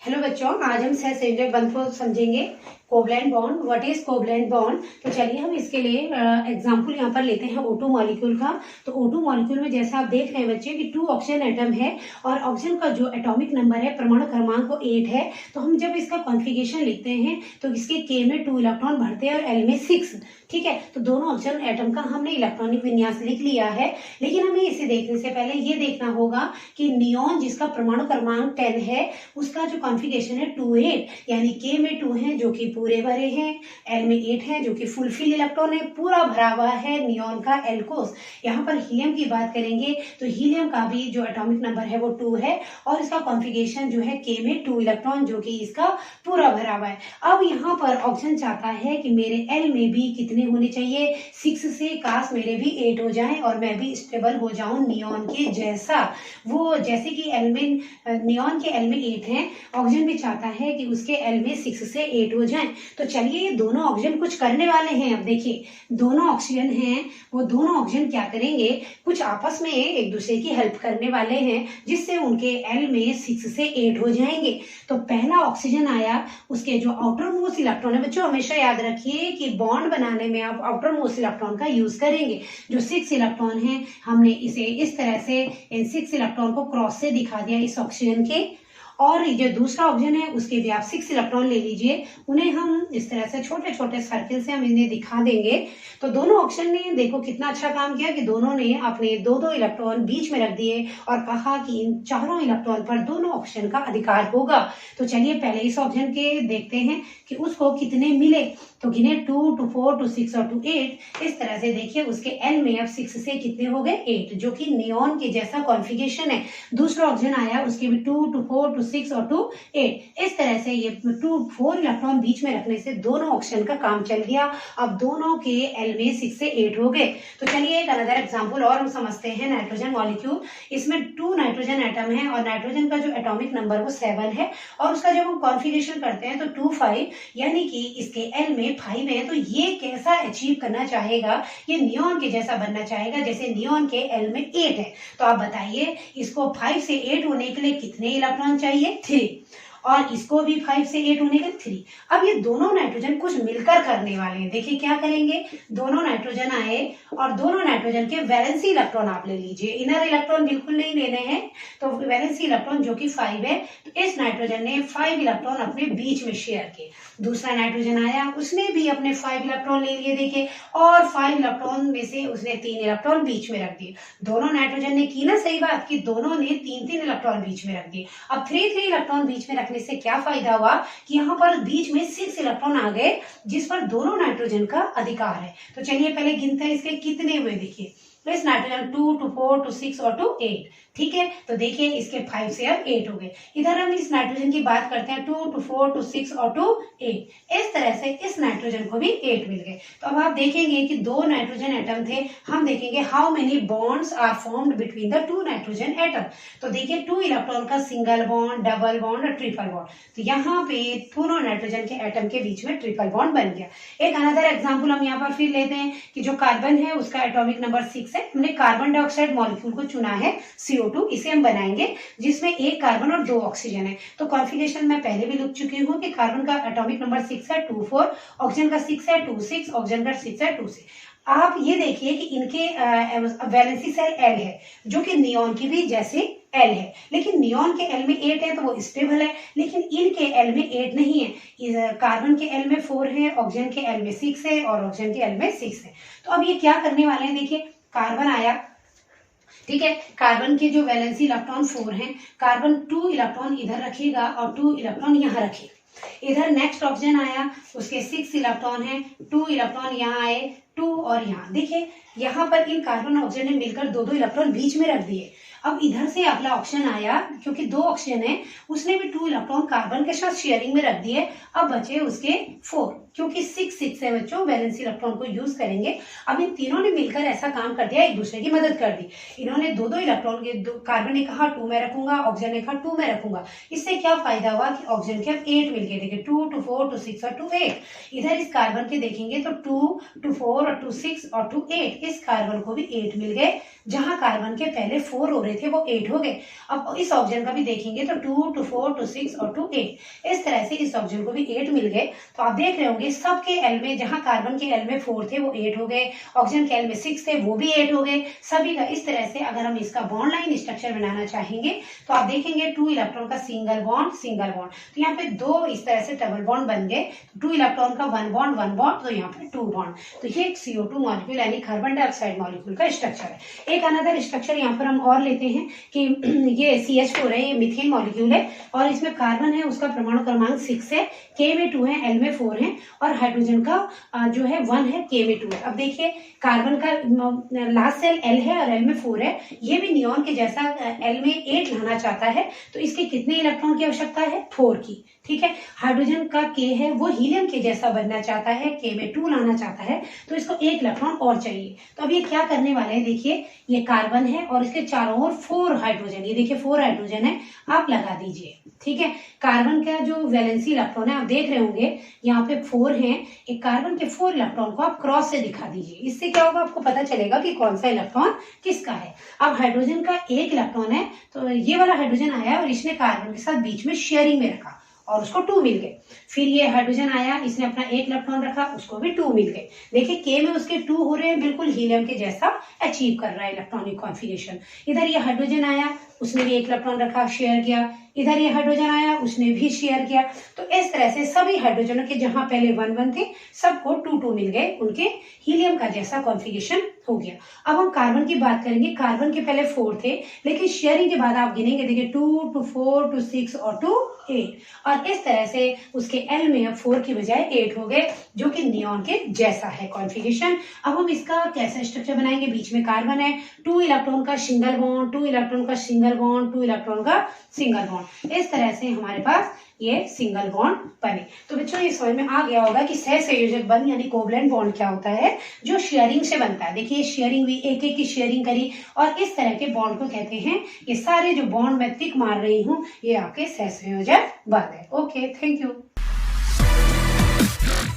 Hello बच्चों, आज हम सह संयोजक बंध को समझेंगे। Covalent bond, what is covalent bond. तो चलिए हम इसके लिए एग्जांपल यहाँ पर लेते हैं O2 मॉलिक्यूल का। तो O2 मॉलिक्यूल में जैसा आप देख रहे हैं बच्चे कि 2 ऑक्सीजन एटम है और ऑक्सीजन का जो एटॉमिक नंबर है, परमाणु क्रमांक वो 8 है। तो हम जब इसका कॉन्फ़िगरेशन लिखते हैं तो इसके K में 2 इलेक्ट्रॉन भरते हैं और L में 6। ठीक है, तो दोनों ऑक्सीजन एटम का हमने इलेक्ट्रॉनिक विन्यास लिख लिया है। लेकिन हमें इसे देखने से पहले ये देखना होगा कि नियॉन जिसका परमाणु क्रमांक 10 है उसका जो कॉन्फ़िगरेशन है 2-8, यानी K में 2 है जो कि पूरे भरे हैं, L में 8 है जो कि फुलफिल इलेक्ट्रॉन है, पूरा भरा हुआ है नियॉन का L कोष। यहाँ पर हीलियम की बात करेंगे तो हीलियम का भी जो एटॉमिक नंबर है वो 2 है और इसका कॉन्फ़िगरेशन जो है K में 2 इलेक्ट्रॉन जो कि इसका पूरा भरा हुआ है। अब यहाँ पर ऑक्सीजन चाहता है कि मेरे L में भी कितने होने चाहिए, 6 से काश मेरे भी 8 हो जाएं और मैं भी स्टेबल हो जाऊं नियॉन के जैसा। वो जैसे कि L में नियॉन के L में 8 है, ऑक्सीजन भी चाहता है कि उसके L में 6 से 8 हो जाएं। तो चलिए ये दोनों ऑक्सीजन कुछ करने वाले हैं। अब देखिए दोनों ऑक्सीजन हैं, वो दोनों ऑक्सीजन क्या करेंगे, कुछ आपस में एक दूसरे की हेल्प करने वाले हैं जिससे उनके L में 6 से 8 हो जाएंगे। तो पहला ऑक्सीजन आया, उसके जो आउटर मोस्ट इलेक्ट्रॉन है, बच्चों हमेशा याद रखिए कि बॉन्ड बनाने में आप आउटर मोस्ट इलेक्ट्रॉन का यूज करेंगे। जो 6 इलेक्ट्रॉन है हमने इसे इस तरह से इन 6 इलेक्ट्रॉन को क्रॉस से दिखा दिया इस ऑक्सीजन के, और जो दूसरा ऑक्सीजन है उसके भी आप 6 इलेक्ट्रॉन ले लीजिए, उन्हें हम इस तरह से छोटे छोटे सर्किल से हम इन्हें दिखा देंगे। तो दोनों ऑक्सीजन ने देखो कितना अच्छा काम किया कि दोनों ने अपने 2-2 इलेक्ट्रॉन बीच में रख दिए और कहा कि इन चारों इलेक्ट्रॉन पर दोनों ऑक्सीजन का अधिकार होगा। तो चलिए पहले इस ऑक्सीजन के देखते हैं कि उसको कितने मिले। तो गिने 2 to 4 to 6 और to 8। इस तरह से देखिए उसके L में अब 6 से कितने हो गए, 8, जो कि नियॉन के जैसा कॉन्फ़िगरेशन है। दूसरा ऑक्सीजन आया, उसके भी 2 to 4 to 6 और to 8। इस तरह से ये 4 इलेक्ट्रॉन बीच में रखने से दोनों ऑक्सीजन का काम चल गया। अब दोनों के L में 6 से 8 हो गए। तो चलिए एक अनदर एग्जांपल और हम समझते हैं। नाइट्रोजन मॉलिक्यूल, इसमें 2 नाइट्रोजन एटम है और नाइट्रोजन का जो एटॉमिक नंबर वो 7 है और उसका जब हम कॉन्फ़िगरेशन करते हैं तो 2-5, यानी कि इसके L में 5 है। तो ये कैसा अचीव करना चाहेगा, ये नियॉन के जैसा बनना चाहेगा जैसे नियॉन के L में 8 है। तो आप बताइए इसको 5 से 8 होने के लिए कितने इलेक्ट्रॉन चाहिए, 3, और इसको भी 5 से 8 होने के 3। अब ये दोनों नाइट्रोजन कुछ मिलकर करने वाले हैं। देखिए क्या करेंगे, दोनों नाइट्रोजन आए और दोनों नाइट्रोजन के वैलेंसी इलेक्ट्रॉन आप ले लीजिए, इनर इलेक्ट्रॉन बिल्कुल नहीं लेने हैं। तो वैलेंसी इलेक्ट्रॉन जो कि 5 है, तो इस नाइट्रोजन ने 5 इलेक्ट्रॉन अपने बीच में शेयर किए। दूसरा नाइट्रोजन आया, उसने भी अपने 5 इलेक्ट्रॉन ले लिए देखिए, और 5 इलेक्ट्रॉन में से उसने 3 इलेक्ट्रॉन बीच में रख दिए। दोनों नाइट्रोजन ने की ना सही बात कि दोनों ने 3-3 इलेक्ट्रॉन बीच में रख दिए। अब 3-3 इलेक्ट्रॉन बीच में रखने से क्या फायदा हुआ कि यहाँ पर बीच में 6 इलेक्ट्रॉन आ गए जिस पर दोनों नाइट्रोजन का अधिकार है। तो चलिए पहले गिनते हैं इसके कितने हुए। देखिए तो इस नाइट्रोजन 2 to 4 to 6 और to 8, ठीक है। तो देखिए इसके 5 से अब 8 हो गए। इधर हम इस नाइट्रोजन की बात करते हैं 2 to 4 to 6 और to 8। इस तरह से इस नाइट्रोजन को भी 8 मिल गए। तो अब आप देखेंगे कि 2 नाइट्रोजन एटम थे, हम देखेंगे how many bonds are formed between the 2 nitrogen atom. तो देखिए 2 इलेक्ट्रॉन का सिंगल बॉन्ड, डबल बॉन्ड और ट्रिपल बॉन्ड। तो यहाँ पे दोनों नाइट्रोजन के एटम के बीच में ट्रिपल बॉन्ड बन गया। एक अनदर एग्जाम्पल हम यहाँ पर फिर लेते हैं कि जो कार्बन है उसका एटॉमिक नंबर 6 है। हमने कार्बन डाइऑक्साइड मॉलिक्यूल को चुना है CO2, इसे हम बनाएंगे जिसमें एक कार्बन और 2 ऑक्सीजन है। तो कॉन्फ़िगरेशन मैं पहले भी लिख चुकी हूँ कि कार्बन का एटॉमिक नंबर 6 है 2-4, ऑक्सीजन का 6 है 2-6, ऑक्सीजन का 6 है 2-6। आप ये देखिए कि इनके वैलेंसी सेल L है जो कि नियॉन की भी जैसे L है, लेकिन नियॉन के L में 8 है तो वो स्टेबल है, लेकिन इनके L में 8 नहीं है। कार्बन के L में 4 है, ऑक्सीजन के L में 6 है और ऑक्सीजन के L में 6 है। तो अब ये क्या करने वाले हैं, देखिए कार्बन आया, ठीक है। कार्बन के जो वैलेंसी इलेक्ट्रॉन 4 हैं, कार्बन 2 इलेक्ट्रॉन इधर रखेगा और 2 इलेक्ट्रॉन यहाँ रखेगा। इधर नेक्स्ट ऑक्सीजन आया, उसके 6 इलेक्ट्रॉन हैं, 2 इलेक्ट्रॉन यहाँ आए, 2 और यहाँ। देखिए यहाँ पर इन कार्बन ऑक्सीजन ने मिलकर 2-2 इलेक्ट्रॉन बीच में रख दिए। अब इधर से अगला ऑक्सीजन आया, क्योंकि 2 ऑक्सीजन है, उसने भी 2 इलेक्ट्रॉन कार्बन के साथ शेयरिंग में रख दिए। अब बचे उसके 4, क्योंकि 6 है बच्चों, वैलेंसी इलेक्ट्रॉन को यूज करेंगे। अब इन तीनों ने मिलकर ऐसा काम कर दिया, एक दूसरे की मदद कर दी। इन्होंने 2-2 इलेक्ट्रॉन के, कार्बन ने कहा 2 में रखूंगा, ऑक्सीजन ने कहा 2 में रखूंगा। इससे क्या फायदा हुआ कि ऑक्सीजन के अब 8 मिल गए। देखिए 2 to 4 to 6 और to 8। इधर इस कार्बन के देखेंगे तो 2 to 4 और to 6 और to 8, इस कार्बन को भी 8 मिल गए। जहां कार्बन के पहले 4 हो रहे थे वो 8 हो गए। अब इस ऑक्सीजन का भी देखेंगे तो 2 to 4 to 6 और to 8, इस तरह से इस ऑक्सीजन को भी 8 मिल गए। तो आप देख रहे होंगे सबके एल में, जहां कार्बन के एल में 4 थे वो 8 हो गए, ऑक्सीजन के एल में 6 थे वो भी 8 हो गए, सभी का। इस तरह से अगर हम इसका बॉन्ड लाइन स्ट्रक्चर बनाना चाहेंगे तो आप देखेंगे 2 इलेक्ट्रॉन का सिंगल बॉन्ड, तो यहाँ पे 2 इस तरह से डबल बॉन्ड बन गए, 2 इलेक्ट्रॉन का 1 बॉन्ड, तो यहाँ पे 2 बॉन्ड। तो ये एक CO2 मॉलिक्यूल यानी कार्बन डाइऑक्साइड मॉलिक्यूल का स्ट्रक्चर है। एक अनदर स्ट्रक्चर यहाँ पर हम और लेते हैं कि ये CH4 है, ये मीथेन मॉलिक्यूल है और इसमें कार्बन है, उसका परमाणु क्रमांक 6 है, K में 2 है, L में 4 है और हाइड्रोजन का जो है 1 है, K में 2 है। अब देखिए कार्बन का लास्ट सेल L है और L में 4 है, ये भी नियॉन के जैसा L में 8 लाना चाहता है, तो इसके कितने इलेक्ट्रॉन की आवश्यकता है? 4 की। ठीक है, हाइड्रोजन का K है वो हीलियम के जैसा बनना चाहता है, K में 2 लाना चाहता है, तो इसको 1 इलेक्ट्रॉन और चाहिए। तो अब ये क्या करने वाले हैं, देखिए ये कार्बन है और इसके चारों ओर 4 हाइड्रोजन, ये देखिए 4 हाइड्रोजन है, आप लगा दीजिए। ठीक है, कार्बन का जो वैलेंसी इलेक्ट्रॉन है आप देख रहे होंगे यहाँ पे 4 है, एक कार्बन के 4 इलेक्ट्रॉन को आप क्रॉस से दिखा दीजिए, इससे क्या होगा आपको पता चलेगा कि कौन सा इलेक्ट्रॉन किसका है। अब हाइड्रोजन का 1 इलेक्ट्रॉन है, तो ये वाला हाइड्रोजन आया और इसने कार्बन के साथ बीच में शेयरिंग में रखा और उसको 2 मिल गए। फिर ये हाइड्रोजन आया, इसने अपना 1 इलेक्ट्रॉन रखा, उसको भी 2 मिल गए। देखिए K में उसके 2 हो रहे हैं, बिल्कुल हीलियम के जैसा अचीव कर रहा है इलेक्ट्रॉनिक कॉन्फिगरेशन। इधर ये हाइड्रोजन आया, उसने भी 1 इलेक्ट्रॉन रखा, शेयर किया, इधर ये हाइड्रोजन आया, उसने भी शेयर किया। तो इस तरह से सभी हाइड्रोजनों के जहां पहले 1 थे सबको 2 मिल गए, उनके हीलियम का जैसा कॉन्फिगरेशन हो गया। अब हम कार्बन की बात करेंगे, कार्बन के पहले 4 थे, लेकिन शेयरिंग के बाद आप गिनेंगे, देखिए 2 to 4 to 6 और to 8, और इस तरह से उसके L में अब 4 की बजाय 8 हो गए, जो कि नियॉन के जैसा है कॉन्फिगरेशन। अब हम इसका कैसा स्ट्रक्चर बनाएंगे, बीच में कार्बन है, 2 इलेक्ट्रॉन का सिंगल बॉन्ड, 2 इलेक्ट्रॉन का सिंगल बॉन्ड, 2 इलेक्ट्रॉन का सिंगल बॉन्ड, इस तरह से हमारे पास ये सिंगल बॉन्ड बने। तो बच्चों ये समझ में आ गया होगा कि सहसंयोजक बंध यानी कोवलेंट बॉन्ड क्या होता है, जो शेयरिंग से बनता है। देखिए शेयरिंग भी एक की शेयरिंग करी और इस तरह के बॉन्ड को कहते हैं, ये सारे जो बॉन्ड मैं टिक मार रही हूँ ये आपके सहसंयोजक बंध है। Okay, thank you.